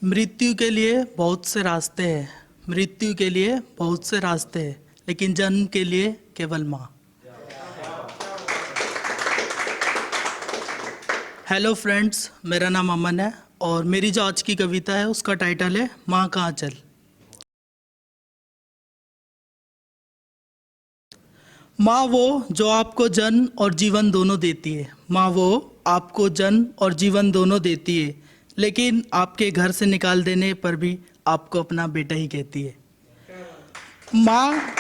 मृत्यु के लिए बहुत से रास्ते हैं, मृत्यु के लिए बहुत से रास्ते हैं, लेकिन जन्म के लिए केवल माँ। हेलो फ्रेंड्स, मेरा नाम अमन है और मेरी जो आज की कविता है उसका टाइटल है माँ का आंचल। माँ वो जो आपको जन्म और जीवन दोनों देती है, माँ वो आपको जन्म और जीवन दोनों देती है, लेकिन आपके घर से निकाल देने पर भी आपको अपना बेटा ही कहती है। माँ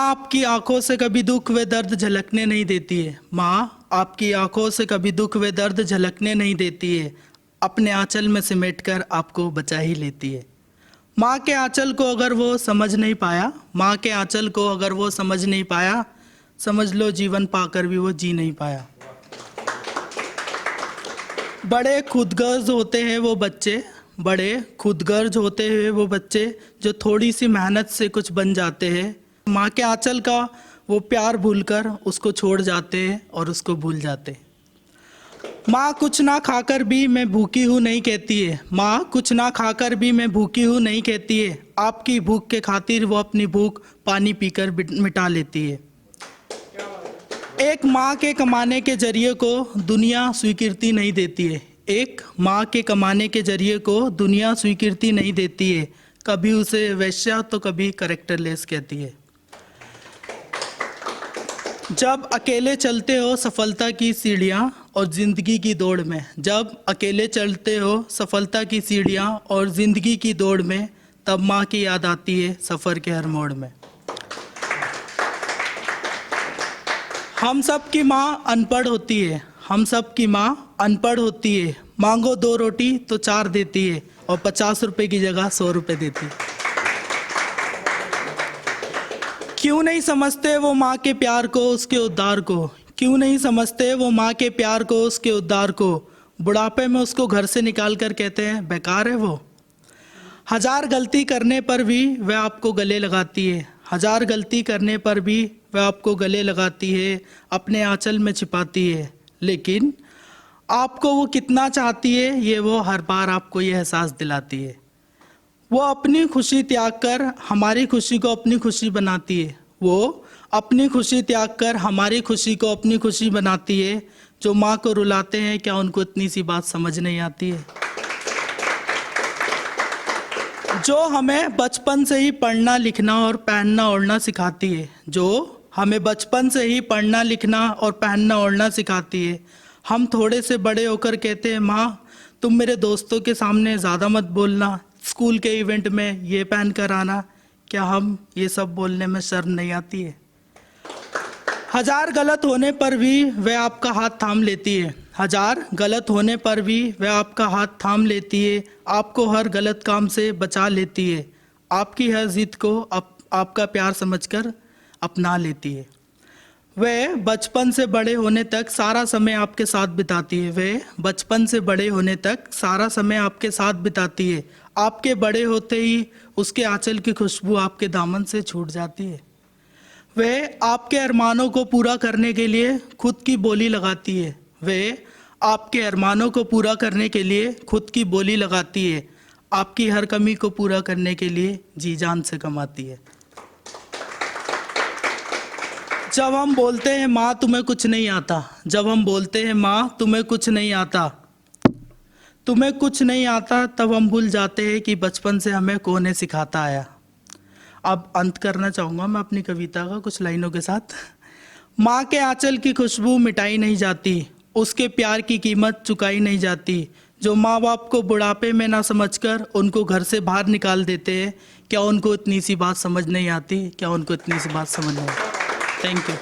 आपकी आंखों से कभी दुख व दर्द झलकने नहीं देती है। माँ आपकी आंखों से कभी दुख व दर्द झलकने नहीं देती है, अपने आंचल में सिमटकर आपको बचा ही लेती है। माँ के आंचल को अगर वो समझ नहीं पाया, माँ के आंचल को अगर वो समझ नहीं पाया, समझ लो जीवन पाकर भी वो जी नहीं पाया। बड़े खुदगर्ज होते हैं वो बच्चे, बड़े खुदगर्ज होते हैं वो बच्चे जो थोड़ी सी मेहनत से कुछ बन जाते हैं। माँ के आंचल का वो प्यार भूलकर उसको छोड़ जाते हैं और उसको भूल जाते हैं। माँ कुछ ना खाकर भी मैं भूखी हूँ नहीं कहती है, माँ कुछ ना खाकर भी मैं भूखी हूँ नहीं कहती है, आपकी भूख के खातिर वो अपनी भूख पानी पीकर मिटा लेती है। एक माँ के कमाने के जरिए को दुनिया स्वीकृति नहीं देती है, एक माँ के कमाने के जरिए को दुनिया स्वीकृति नहीं देती है, कभी उसे वैश्या तो कभी कैरेक्टरलेस कहती है। जब अकेले चलते हो सफलता की सीढ़ियाँ और ज़िंदगी की दौड़ में, जब अकेले चलते हो सफलता की सीढ़ियाँ और ज़िंदगी की दौड़ में, तब माँ की याद आती है सफ़र के हर मोड़ में। हम सब की माँ अनपढ़ होती है, हम सब की माँ अनपढ़ होती है, मांगो 2 रोटी तो 4 देती है और 50 रुपये की जगह 100 रुपये देती है। क्यों नहीं समझते वो माँ के प्यार को, उसके उद्धार को, क्यों नहीं समझते वो माँ के प्यार को, उसके उद्धार को, बुढ़ापे में उसको घर से निकाल कर कहते हैं बेकार है वो। 1000 गलती करने पर भी वह आपको गले लगाती है, 1000 गलती करने पर भी वह आपको गले लगाती है, अपने आंचल में छिपाती है, लेकिन आपको वो कितना चाहती है ये वो हर बार आपको ये एहसास दिलाती है। वो अपनी खुशी त्याग कर हमारी खुशी को अपनी खुशी बनाती है, वो अपनी खुशी त्याग कर हमारी खुशी को अपनी खुशी बनाती है। जो माँ को रुलाते हैं क्या उनको इतनी सी बात समझ नहीं आती है? जो हमें बचपन से ही पढ़ना लिखना और पहनना ओढ़ना सिखाती है, जो हमें बचपन से ही पढ़ना लिखना और पहनना ओढ़ना सिखाती है, हम थोड़े से बड़े होकर कहते हैं माँ तुम मेरे दोस्तों के सामने ज़्यादा मत बोलना, स्कूल के इवेंट में ये पहन कर आना। क्या हम ये सब बोलने में शर्म नहीं आती है? 1000 गलत होने पर भी वह आपका हाथ थाम लेती है, 1000 गलत होने पर भी वह आपका हाथ थाम लेती है, आपको हर गलत काम से बचा लेती है, आपकी हर जिद को आपका प्यार समझकर अपना लेती है। वह बचपन से बड़े होने तक सारा समय आपके साथ बिताती है, वह बचपन से बड़े होने तक सारा समय आपके साथ बिताती है, आपके बड़े होते ही उसके आंचल की खुशबू आपके दामन से छूट जाती है। वह आपके अरमानों को पूरा करने के लिए खुद की बोली लगाती है, वह आपके अरमानों को पूरा करने के लिए खुद की बोली लगाती है, आपकी हर कमी को पूरा करने के लिए जी जान से कमाती है। जब हम बोलते हैं माँ तुम्हें कुछ नहीं आता, जब हम बोलते हैं माँ तुम्हें कुछ नहीं आता, तुम्हें कुछ नहीं आता, तब हम भूल जाते हैं कि बचपन से हमें कौन है सिखाता आया। अब अंत करना चाहूँगा मैं अपनी कविता का कुछ लाइनों के साथ। माँ के आंचल की खुशबू मिटाई नहीं जाती, उसके प्यार की कीमत चुकाई नहीं जाती, जो माँ बाप को बुढ़ापे में ना समझकर उनको घर से बाहर निकाल देते हैं, क्या उनको इतनी सी बात समझ नहीं आती? क्या उनको इतनी सी बात समझ नहीं आती? Thank you.